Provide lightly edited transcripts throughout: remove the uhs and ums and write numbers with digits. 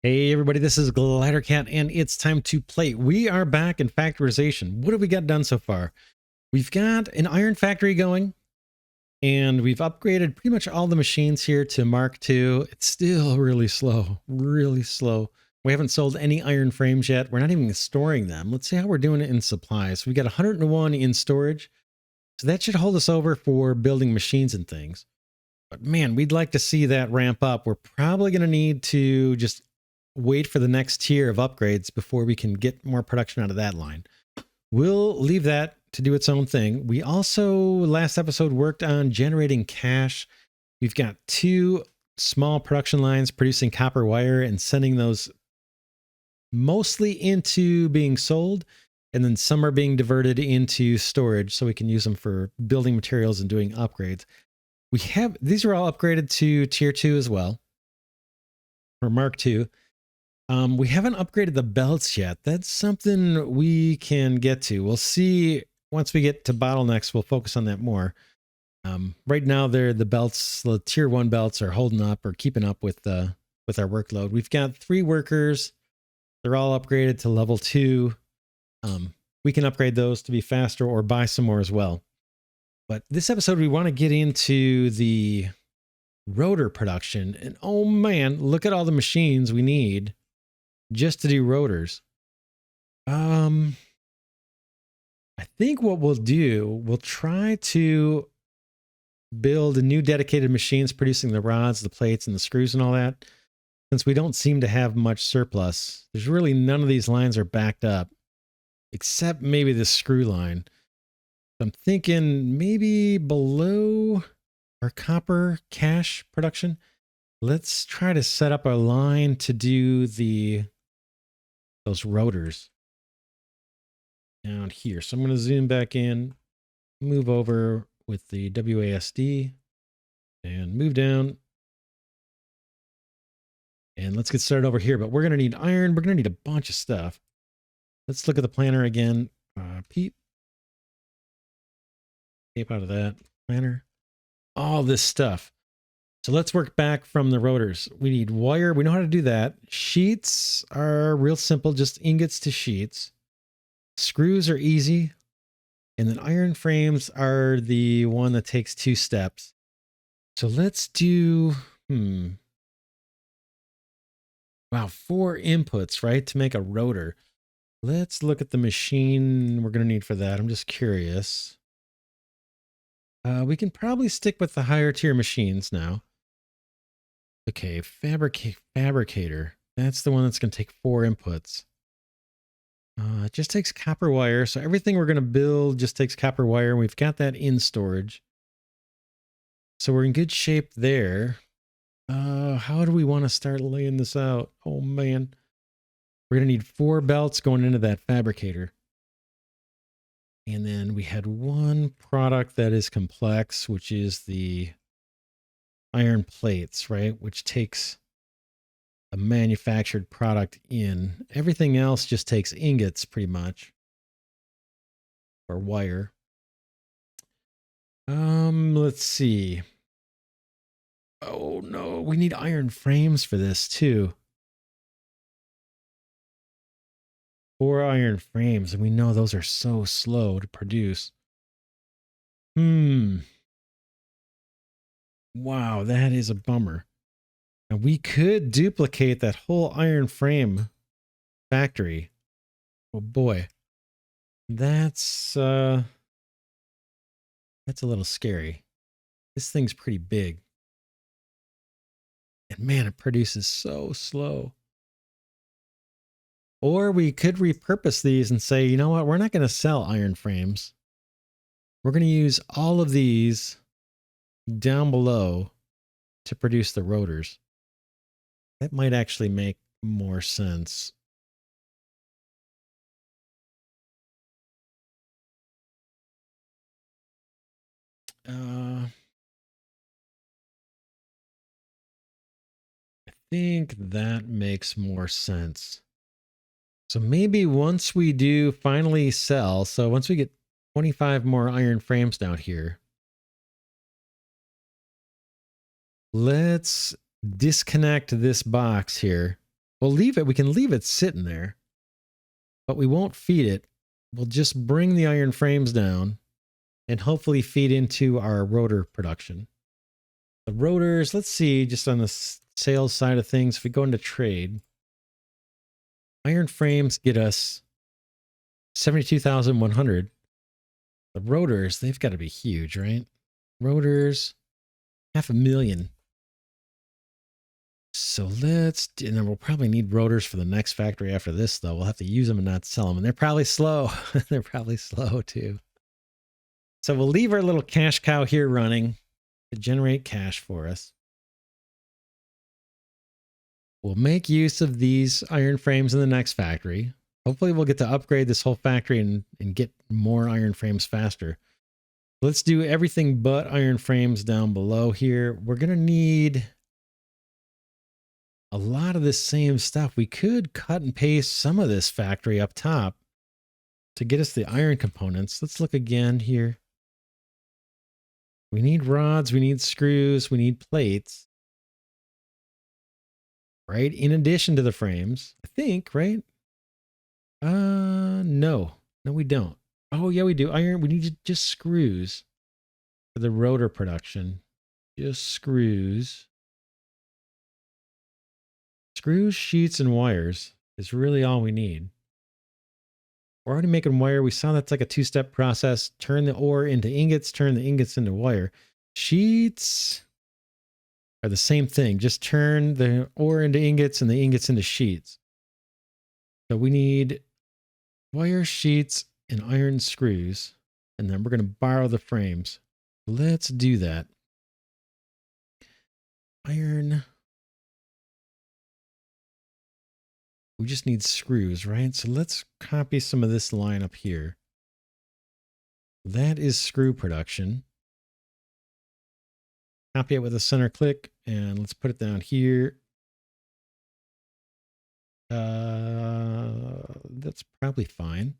Hey everybody, this is Glidercat and it's time to play. We are back in Factorization. What have we got done so far? We've got an iron factory going and we've upgraded pretty much all the machines here to Mark II. It's still really slow, really slow. We haven't sold any iron frames yet. We're not even storing them. Let's see how we're doing it in supplies. We got 101 in storage. So that should hold us over for building machines and things. But man, we'd like to see that ramp up. We're probably going to need to just wait for the next tier of upgrades before we can get more production out of that line. We'll leave that to do its own thing. We also, last episode, worked on generating cash. We've got 2 small production lines producing copper wire and sending those mostly into being sold, and then some are being diverted into storage so we can use them for building materials and doing upgrades. These are all upgraded to tier 2 as well, or Mark II. We haven't upgraded the belts yet. That's something we can get to. We'll see once we get to bottlenecks. We'll focus on that more. Right now, the belts, the tier 1 belts, are holding up or keeping up with our workload. We've got 3 workers. They're all upgraded to level 2. We can upgrade those to be faster or buy some more as well. But this episode, we want to get into the rotor production. And oh man, look at all the machines we need just to do rotors. I think what we'll do, we'll try to build new dedicated machines producing the rods, the plates, and the screws and all that. Since we don't seem to have much surplus, there's really none of these lines are backed up, except maybe the screw line. I'm thinking maybe below our copper cash production, let's try to set up a line to do those rotors down here. So I'm going to zoom back in, move over with the WASD, and move down. And let's get started over here. But we're going to need iron. We're going to need a bunch of stuff. Let's look at the planner again. Tape out of that planner. All this stuff. So let's work back from the rotors. We need wire. We know how to do that. Sheets are real simple, just ingots to sheets. Screws are easy. And then iron frames are the one that takes 2 steps. So let's do, wow, 4 inputs, right, to make a rotor. Let's look at the machine we're going to need for that. I'm just curious. We can probably stick with the higher tier machines now. Okay, fabricator. That's the one that's going to take 4 inputs. It just takes copper wire. So everything we're going to build just takes copper wire. And we've got that in storage. So we're in good shape there. How do we want to start laying this out? Oh, man. We're going to need 4 belts going into that fabricator. And then we had 1 product that is complex, which is the iron plates, right? Which takes a manufactured product in. Everything else just takes ingots pretty much. Or wire. Let's see. Oh no, we need iron frames for this too. 4 iron frames, and we know those are so slow to produce. Wow, that is a bummer. And we could duplicate that whole iron frame factory. Oh boy. That's a little scary. This thing's pretty big. And man, it produces so slow. Or we could repurpose these and say, you know what? We're not going to sell iron frames. We're going to use all of these down below to produce the rotors. That might actually make more sense. I think that makes more sense. So maybe once we do finally sell, so once we get 25 more iron frames down here, let's disconnect this box here, We'll leave it. We can leave it sitting there, but we won't feed it. We'll just bring the iron frames down and hopefully feed into our rotor production. The rotors, let's see, just on the sales side of things, if we go into trade, iron frames get us 72,100. The rotors, they've got to be huge, right? Rotors, 500,000. So let's, and then we'll probably need rotors for the next factory after this, though. We'll have to use them and not sell them. And they're probably slow. They're probably slow, too. So we'll leave our little cash cow here running to generate cash for us. We'll make use of these iron frames in the next factory. Hopefully we'll get to upgrade this whole factory and get more iron frames faster. Let's do everything but iron frames down below here. We're going to need a lot of this same stuff. We could cut and paste some of this factory up top to get us the iron components. Let's look again here. We need rods, we need screws, we need plates. Right? In addition to the frames, I think, right? No, we don't. Oh yeah, we do. Iron, we need just screws for the rotor production. Just screws. Screws, sheets, and wires is really all we need. We're already making wire. We saw that's like a two-step process. Turn the ore into ingots, turn the ingots into wire. Sheets are the same thing. Just turn the ore into ingots and the ingots into sheets. So we need wire, sheets, and iron screws. And then we're going to borrow the frames. Let's do that. Iron. We just need screws, right? So let's copy some of this line up here. That is screw production. Copy it with a center click, and let's put it down here. That's probably fine.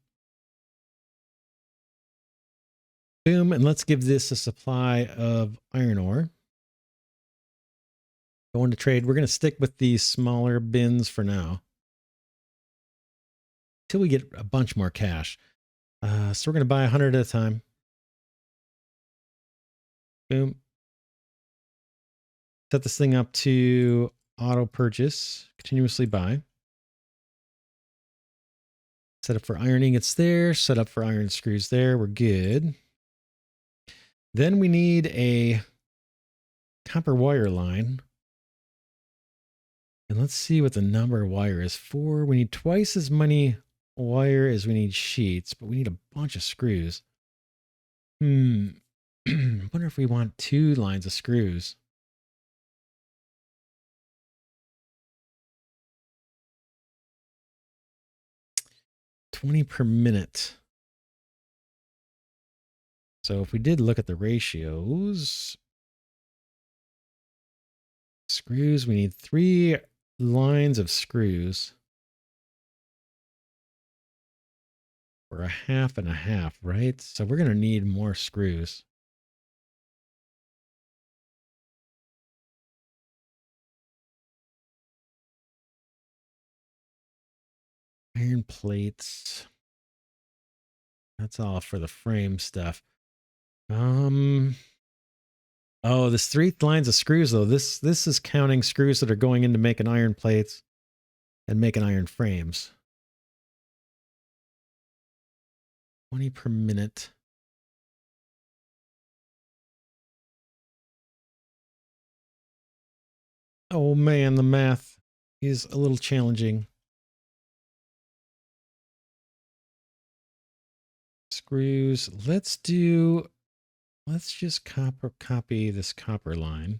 Boom, and let's give this a supply of iron ore. Going to trade. We're going to stick with these smaller bins for now, till we get a bunch more cash. So we're going to buy 100 at a time. Boom. Set this thing up to auto purchase, continuously buy. Set up for iron ingots there, set up for iron screws there. We're good. Then we need a copper wire line. And let's see what the number of wire is for. We need twice as many wire as we need sheets, but we need a bunch of screws. I wonder if we want 2 lines of screws. $20 per minute. So if we did look at the ratios, screws, we need 3 lines of screws for a half and a half, right? So we're going to need more screws. Iron plates. That's all for the frame stuff. Oh, this 3 lines of screws though. This is counting screws that are going into making iron plates and making iron frames. 20 per minute. Oh man, the math is a little challenging. Screws. Let's just copy this copper line.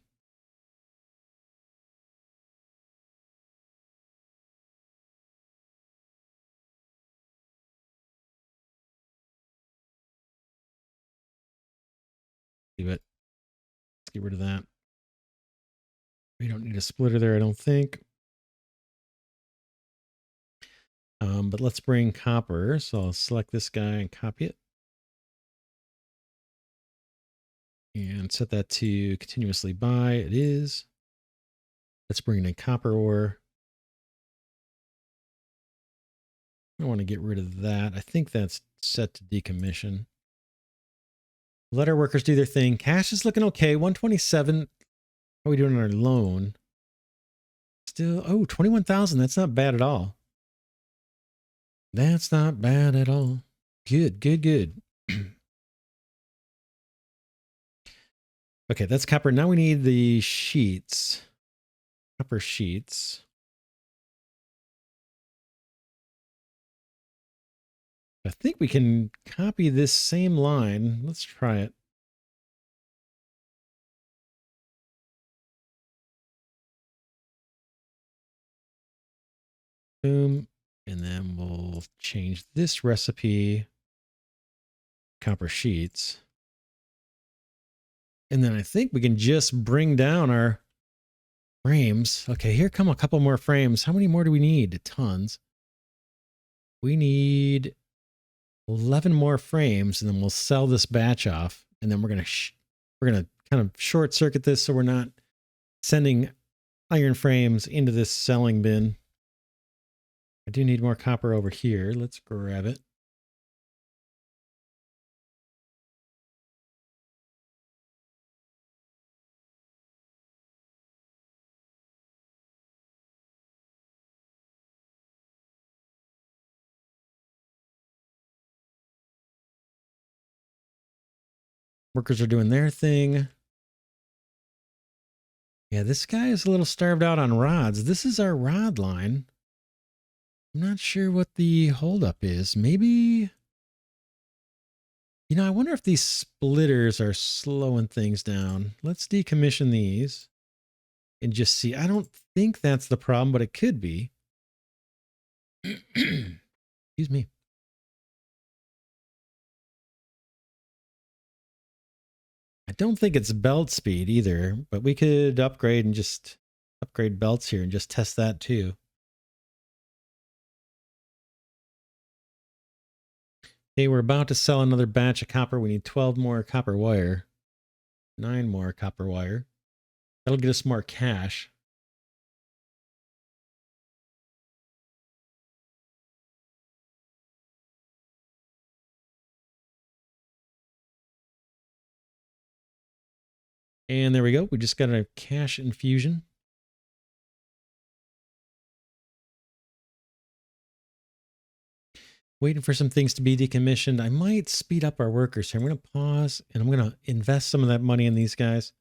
Leave it. Let's get rid of that. We don't need a splitter there, I don't think. But let's bring copper. So I'll select this guy and copy it. And set that to continuously buy. It is. Let's bring in copper ore. I want to get rid of that. I think that's set to decommission. Let our workers do their thing. Cash is looking okay. 127. How are we doing on our loan? Still, oh, 21,000. That's not bad at all. That's not bad at all. Good, good, good. Okay, that's copper. Now we need the sheets. Copper sheets. I think we can copy this same line. Let's try it. Boom. And then we'll change this recipe. Copper sheets. And then I think we can just bring down our frames. Okay, here come a couple more frames. How many more do we need? Tons. We need 11 more frames, and then we'll sell this batch off. And then we're gonna kind of short circuit this so we're not sending iron frames into this selling bin. I do need more copper over here. Let's grab it. Workers are doing their thing. Yeah, this guy is a little starved out on rods. This is our rod line. I'm not sure what the holdup is. Maybe, I wonder if these splitters are slowing things down. Let's decommission these and just see. I don't think that's the problem, but it could be. Excuse me. I don't think it's belt speed either, but we could upgrade and just upgrade belts here and just test that too. Okay, we're about to sell another batch of copper. We need 12 more copper wire, 9 more copper wire. That'll get us more cash. And there we go. We just got a cash infusion. Waiting for some things to be decommissioned. I might speed up our workers here. I'm going to pause and I'm going to invest some of that money in these guys.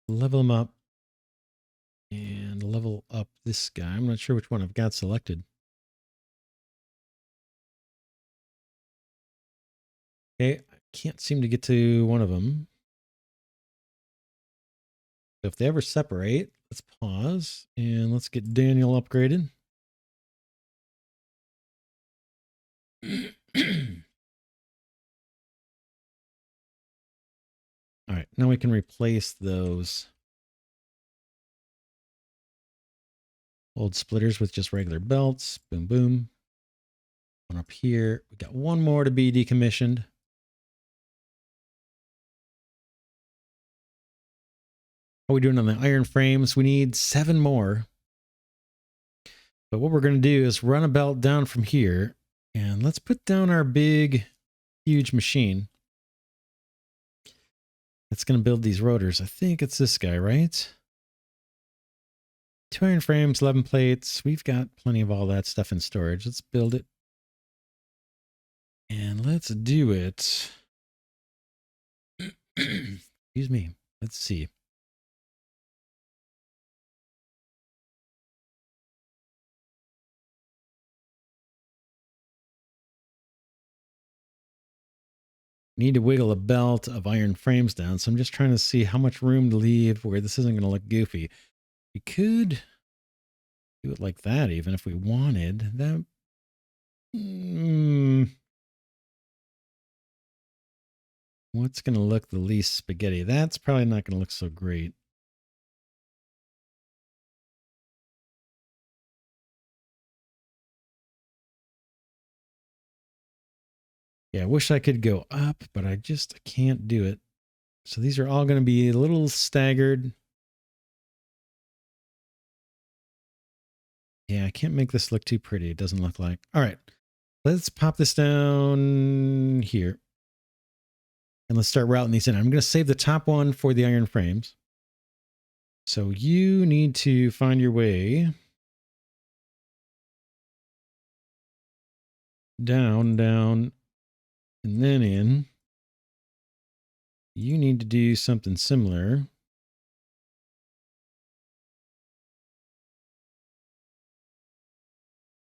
Level them up. And level up this guy. I'm not sure which one I've got selected. Okay, I can't seem to get to one of them. So if they ever separate, let's pause and let's get Daniel upgraded. All right, now we can replace those old splitters with just regular belts. Boom, boom. One up here. We got one more to be decommissioned. How are we doing on the iron frames? We need 7 more. But what we're going to do is run a belt down from here. And let's put down our big, huge machine. That's going to build these rotors. I think it's this guy, right? 2 iron frames, 11 plates. We've got plenty of all that stuff in storage. Let's build it. And let's do it. Excuse me. Let's see. Need to wiggle a belt of iron frames down. So I'm just trying to see how much room to leave where this isn't going to look goofy. We could do it like that even if we wanted. That. What's going to look the least spaghetti? That's probably not going to look so great. Yeah, I wish I could go up, but I can't do it. So these are all going to be a little staggered. Yeah, I can't make this look too pretty. It doesn't look like. All right. Let's pop this down here. And let's start routing these in. I'm going to save the top one for the iron frames. So you need to find your way down, down, and then in. You need to do something similar.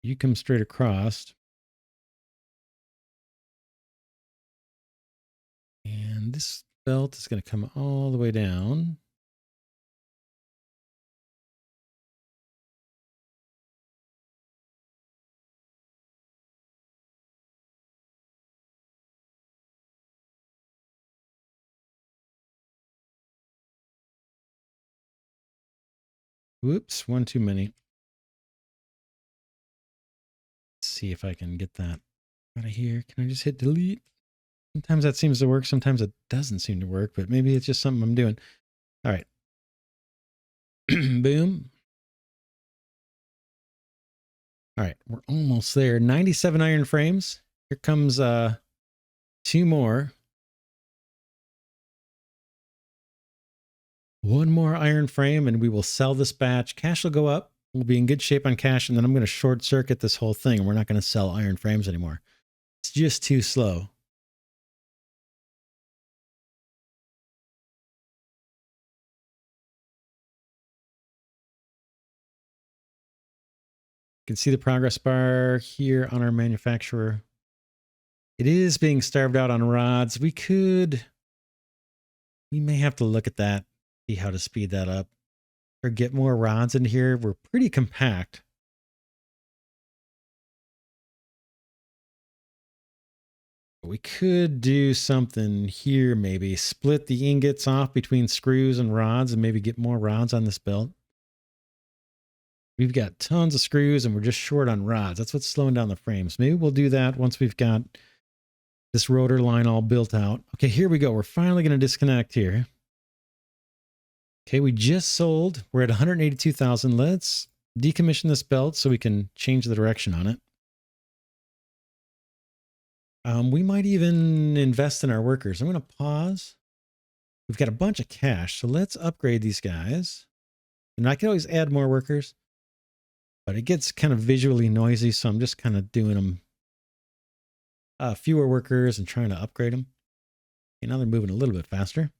You come straight across. And this belt is going to come all the way down. Whoops, one too many. Let's see if I can get that out of here. Can I just hit delete? Sometimes that seems to work. Sometimes it doesn't seem to work, but maybe it's just something I'm doing. All right. Boom. All right. We're almost there. 97 iron frames. Here comes two more. One more iron frame and we will sell this batch. Cash will go up. We'll be in good shape on cash. And then I'm going to short circuit this whole thing. And we're not going to sell iron frames anymore. It's just too slow. You can see the progress bar here on our manufacturer. It is being starved out on rods. We may have to look at that, see how to speed that up or get more rods in here. We're pretty compact. We could do something here, maybe split the ingots off between screws and rods and maybe get more rods on this belt. We've got tons of screws and we're just short on rods. That's what's slowing down the frames. Maybe we'll do that once we've got this rotor line all built out. Okay, here we go. We're finally going to disconnect here. Okay, we just sold. We're at 182,000. Let's decommission this belt so we can change the direction on it. We might even invest in our workers. I'm going to pause. We've got a bunch of cash, so let's upgrade these guys. And I can always add more workers, but it gets kind of visually noisy, so I'm just kind of doing them fewer workers and trying to upgrade them. Okay, now they're moving a little bit faster.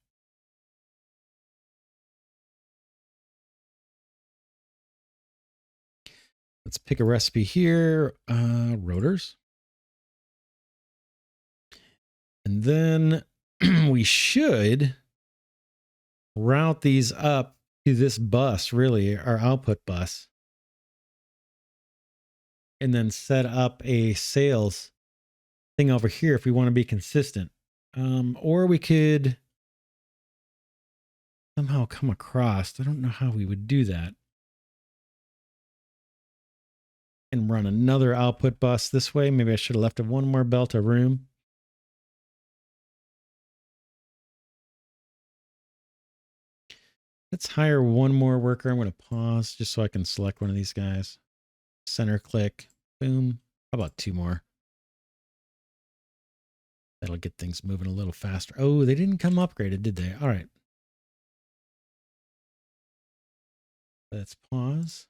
Let's pick a recipe here. Rotors. And then we should route these up to this bus, really, our output bus. And then set up a sales thing over here if we want to be consistent. Or we could somehow come across. I don't know how we would do that. And run another output bus this way. Maybe I should have left one more belt of room. Let's hire one more worker. I'm going to pause just so I can select one of these guys. Center click. Boom. How about two more? That'll get things moving a little faster. Oh, they didn't come upgraded, did they? All right. Let's pause.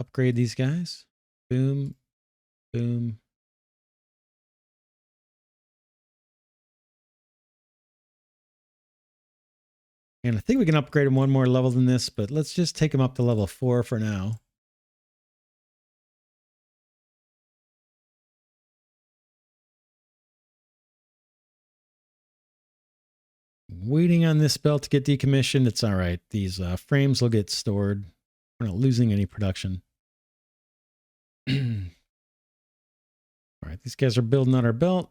Upgrade these guys. Boom. Boom. And I think we can upgrade them one more level than this, but let's just take them up to level 4 for now. Waiting on this belt to get decommissioned. It's all right. These frames will get stored. We're not losing any production. All right, these guys are building on our belt.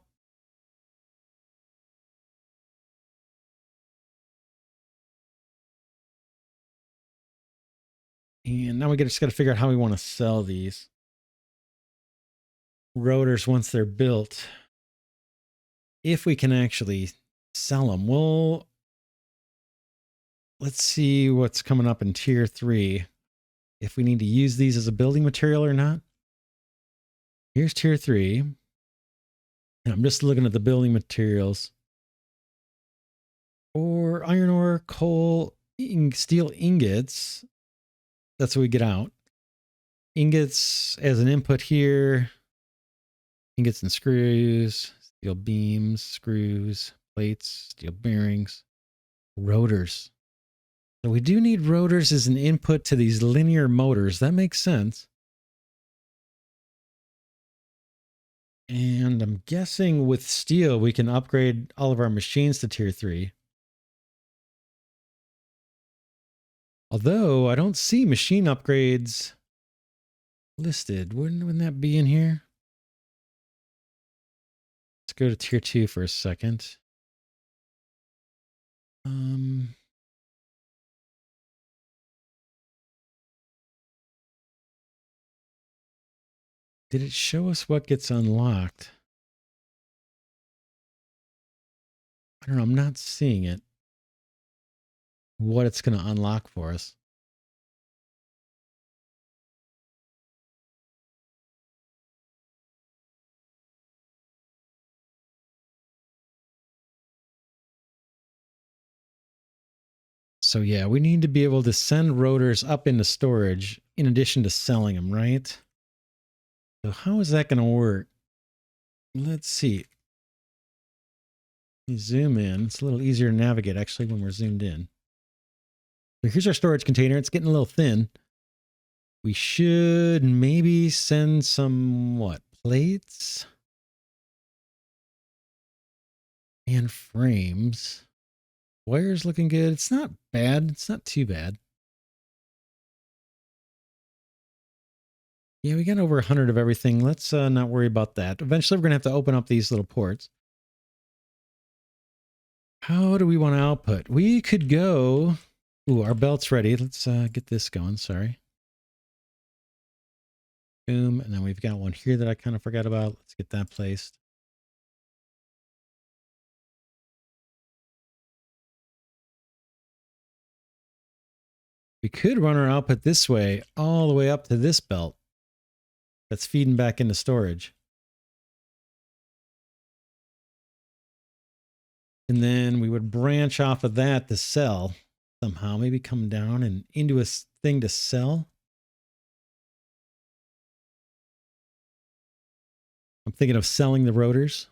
And now we just got to figure out how we want to sell these rotors once they're built. If we can actually sell them. Well, let's see what's coming up in tier 3. if we need to use these as a building material or not. Here's tier 3. And I'm just looking at the building materials. Or iron ore, coal, steel ingots. That's what we get out. Ingots as an input here. Ingots and screws, steel beams, screws, plates, steel bearings, rotors. So we do need rotors as an input to these linear motors. That makes sense. And I'm guessing with steel, we can upgrade all of our machines to tier 3. Although I don't see machine upgrades listed. Wouldn't that be in here? Let's go to tier 2 for a second. Did it show us what gets unlocked? I don't know. I'm not seeing it. What it's going to unlock for us. So yeah, we need to be able to send rotors up into storage in addition to selling them, right? So how is that going to work? Let's see. Zoom in. It's a little easier to navigate actually when we're zoomed in. So here's our storage container. It's getting a little thin. We should maybe send some, what, plates? And frames. Wire's looking good. It's not bad. It's not too bad. Yeah, we got over 100 of everything. Let's not worry about that. Eventually, we're going to have to open up these little ports. How do we want to output? We could go... Ooh, our belt's ready. Let's get this going. Sorry. Boom. And then we've got one here that I kind of forgot about. Let's get that placed. We could run our output this way, all the way up to this belt. That's feeding back into storage. And then we would branch off of that to sell somehow. Maybe come down and into a thing to sell. I'm thinking of selling the rotors.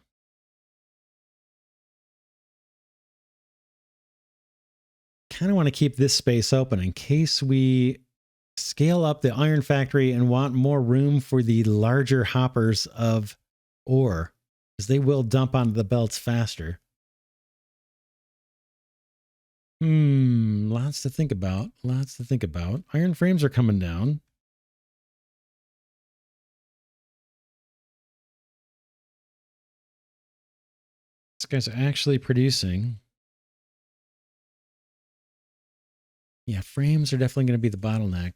Kind of want to keep this space open in case we scale up the iron factory and want more room for the larger hoppers of ore, because they will dump onto the belts faster. Lots to think about. Lots to think about. Iron frames are coming down. This guy's actually producing. Yeah, frames are definitely going to be the bottleneck.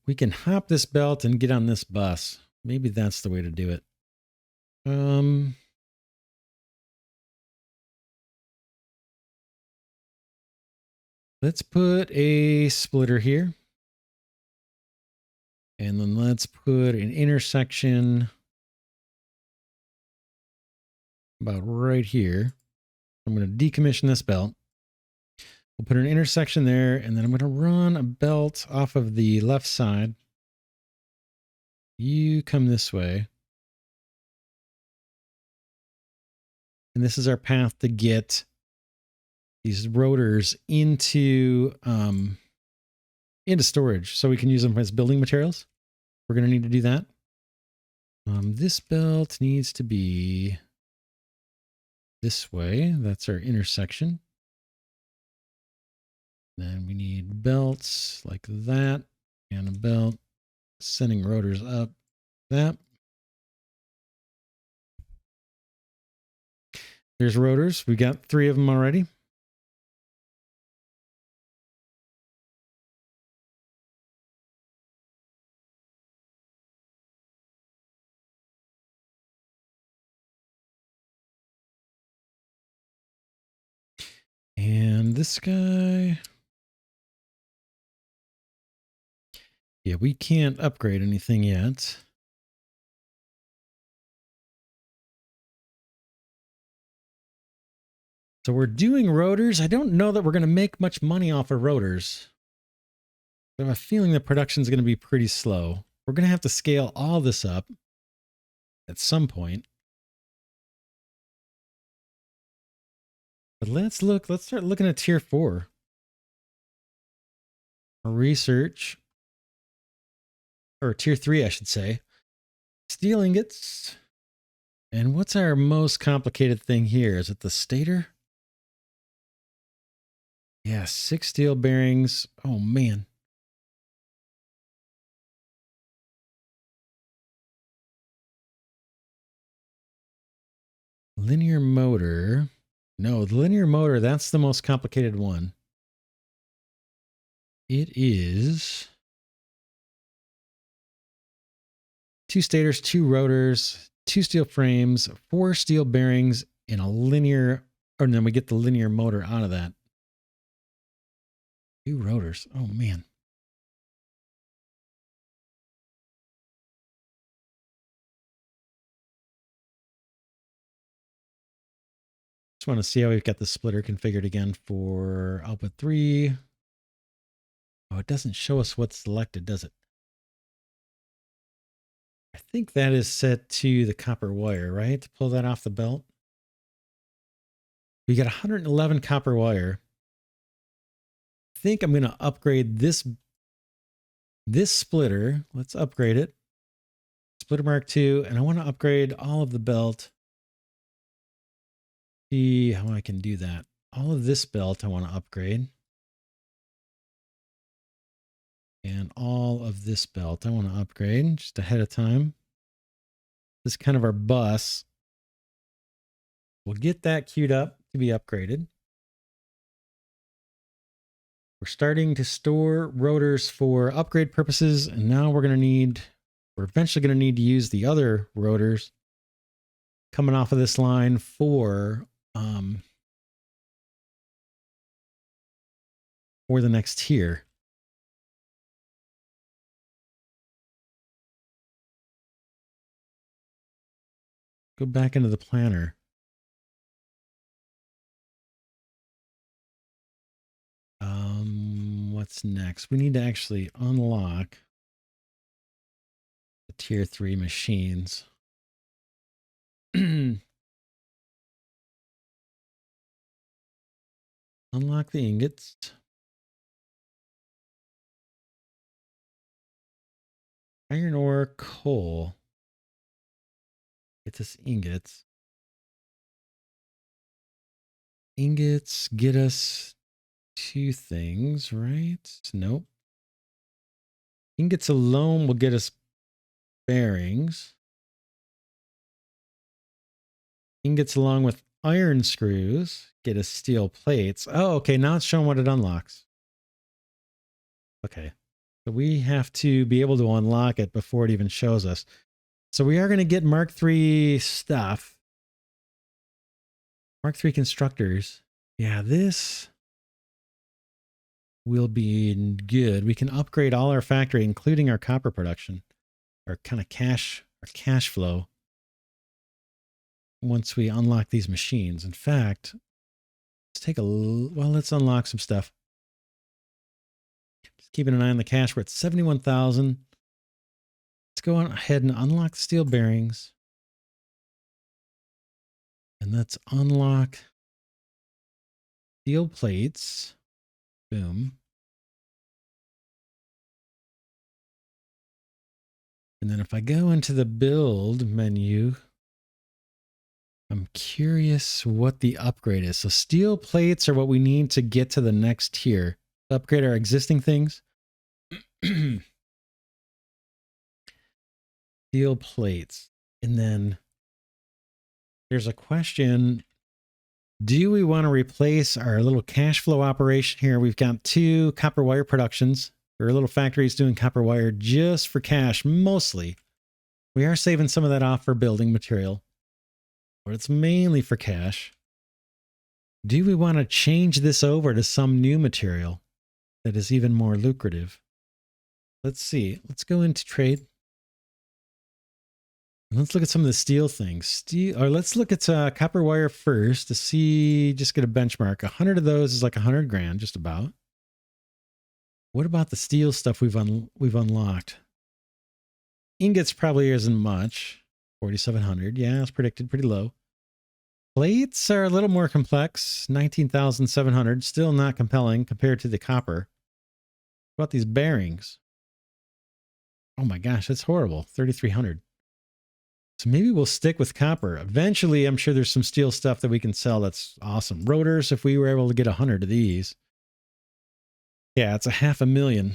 We can hop this belt and get on this bus. Maybe that's the way to do it. Let's put a splitter here. And then let's put an intersection about right here. I'm going to decommission this belt. We'll put an intersection there, and then I'm going to run a belt off of the left side. You come this way. And this is our path to get these rotors into storage so we can use them as building materials. We're going to need to do that. This belt needs to be this way. That's our intersection. Then we need belts like that and a belt sending rotors up that. There's rotors. We got 3 of them already. And this guy. Yeah, we can't upgrade anything yet. So we're doing rotors. I don't know that we're going to make much money off of rotors. I have a feeling the production is going to be pretty slow. We're going to have to scale all this up at some point. But let's start looking at tier 4. Research. Or tier 3, I should say. Steel ingots. And what's our most complicated thing here? Is it the stator? Yeah, 6 steel bearings. Oh, man. Linear motor. No, the linear motor, that's the most complicated one. It is 2 stators, 2 rotors, 2 steel frames, 4 steel bearings, and a linear, and then we get the linear motor out of that. 2 rotors. Oh, man. Just want to see how we've got the splitter configured again for output 3. Oh, it doesn't show us what's selected, does it? I think that is set to the copper wire, right? To pull that off the belt. We got 111 copper wire. I think I'm going to upgrade this splitter. Let's upgrade it. Splitter Mark II, and I want to upgrade all of the belt. See how I can do that. All of this belt I want to upgrade. And all of this belt I want to upgrade just ahead of time. This is kind of our bus. We'll get that queued up to be upgraded. We're starting to store rotors for upgrade purposes, and now we're eventually going to need to use the other rotors coming off of this line for the next tier. Go back into the planner. What's next? We need to actually unlock the tier 3 machines. Unlock the ingots. Iron ore, coal. Get us ingots. Ingots get us 2 things, right? Nope. Ingots alone will get us bearings. Ingots along with iron screws get us steel plates. Oh, okay. Now it's showing what it unlocks. Okay. So we have to be able to unlock it before it even shows us. So we are going to get Mark III stuff. Mark III constructors. Yeah, this will be good. We can upgrade all our factory, including our copper production, our kind of cash flow, once we unlock these machines. In fact, let's unlock some stuff. Just keeping an eye on the cash. We're at 71,000. Let's go on ahead and unlock the steel bearings. And let's unlock steel plates. Boom. And then if I go into the build menu, I'm curious what the upgrade is. So steel plates are what we need to get to the next tier. Upgrade our existing things. Steel plates. And then there's a question. Do we want to replace our little cash flow operation here? We've got 2 copper wire productions. Our little factories doing copper wire just for cash, mostly. We are saving some of that off for building material, but it's mainly for cash. Do we want to change this over to some new material that is even more lucrative? Let's see. Let's go into trade. And let's look at some of the steel things. Steel, or let's look at copper wire first to see, just get a benchmark. 100 of those is like 100 grand, just about. What about the steel stuff we've unlocked? Ingots probably isn't much. 4,700. Yeah, it's predicted pretty low. Plates are a little more complex. 19,700. Still not compelling compared to the copper. What about these bearings? Oh my gosh, that's horrible. 3,300. So maybe we'll stick with copper. Eventually, I'm sure there's some steel stuff that we can sell that's awesome. Rotors, if we were able to get 100 of these. Yeah, it's 500,000. I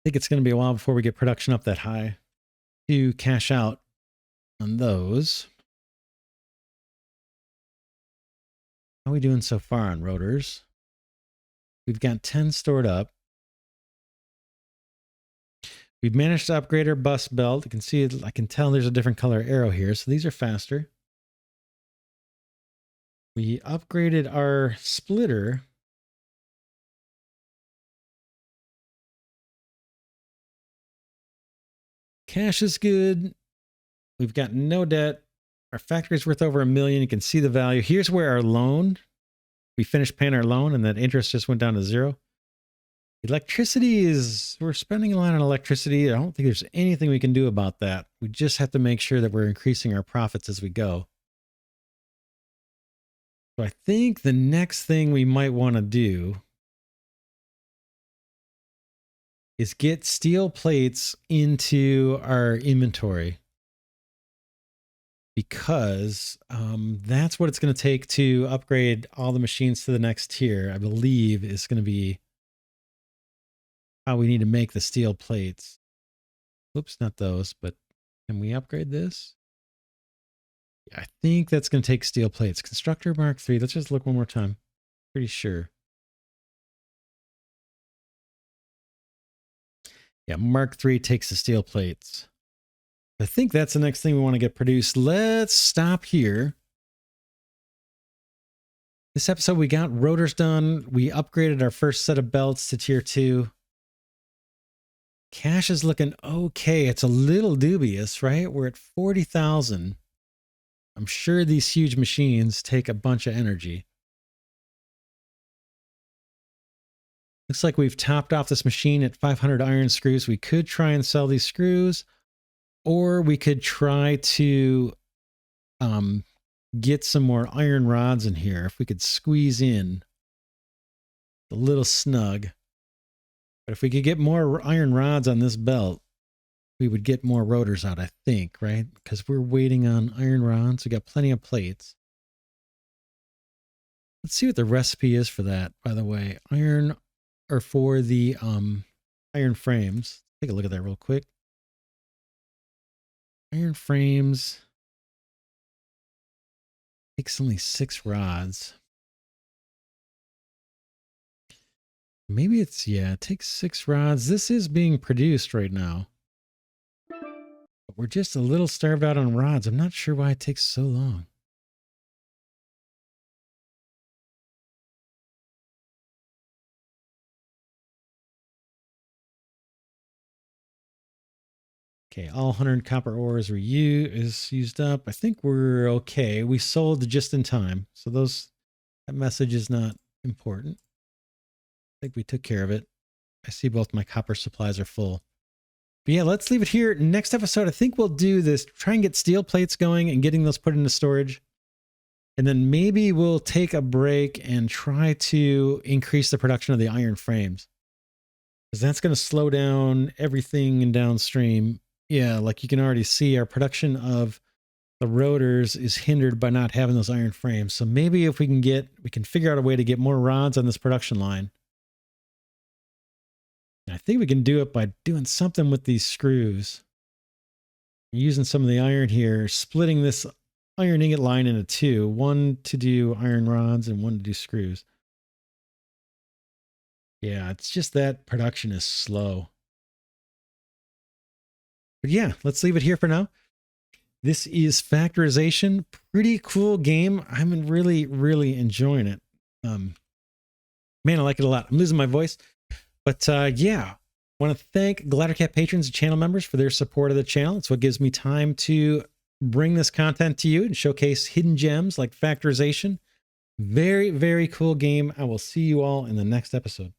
think it's going to be a while before we get production up that high to cash out on those. How are we doing so far on rotors? We've got 10 stored up. We've managed to upgrade our bus belt. You can see it, I can tell there's a different color arrow here, so these are faster. We upgraded our splitter. Cash is good. We've got no debt. Our factory's worth over $1 million. You can see the value. Here's where our loan, we finished paying our loan and that interest just went down to 0. Electricity is, we're spending a lot on electricity. I don't think there's anything we can do about that. We just have to make sure that we're increasing our profits as we go. So I think the next thing we might want to do is get steel plates into our inventory, because that's what it's going to take to upgrade all the machines to the next tier. I believe is going to be how we need to make the steel plates. Oops, not those, but can we upgrade this? Yeah, I think that's going to take steel plates. Constructor Mark III. Let's just look one more time. Pretty sure. Yeah, Mark III takes the steel plates. I think that's the next thing we want to get produced. Let's stop here. This episode, we got rotors done. We upgraded our first set of belts to tier 2. Cash is looking okay. It's a little dubious, right? We're at 40,000. I'm sure these huge machines take a bunch of energy. Looks like we've topped off this machine at 500 iron screws. We could try and sell these screws, or we could try to get some more iron rods in here. If we could squeeze in a little snug. But if we could get more iron rods on this belt, we would get more rotors out, I think, right? Because we're waiting on iron rods. We got plenty of plates. Let's see what the recipe is for that, by the way. Iron, or for the iron frames. Take a look at that real quick. Iron frames takes only 6 rods. Maybe it's, yeah, it takes 6 rods. This is being produced right now. But we're just a little starved out on rods. I'm not sure why it takes so long. Okay, all 100 copper ores is used up. I think we're okay. We sold just in time. So that message is not important. I think we took care of it. I see both my copper supplies are full. But yeah, let's leave it here. Next episode, I think we'll do this, try and get steel plates going and getting those put into storage. And then maybe we'll take a break and try to increase the production of the iron frames, because that's going to slow down everything in downstream. Yeah, like you can already see, our production of the rotors is hindered by not having those iron frames. So maybe if we can figure out a way to get more rods on this production line. And I think we can do it by doing something with these screws. Using some of the iron here, splitting this iron ingot line into 2. One to do iron rods and one to do screws. Yeah, it's just that production is slow. But yeah, let's leave it here for now. This is Factorization. Pretty cool game. I'm really, really enjoying it. Man, I like it a lot. I'm losing my voice. But yeah, I want to thank Glidercat patrons and channel members for their support of the channel. It's what gives me time to bring this content to you and showcase hidden gems like Factorization. Very, very cool game. I will see you all in the next episode.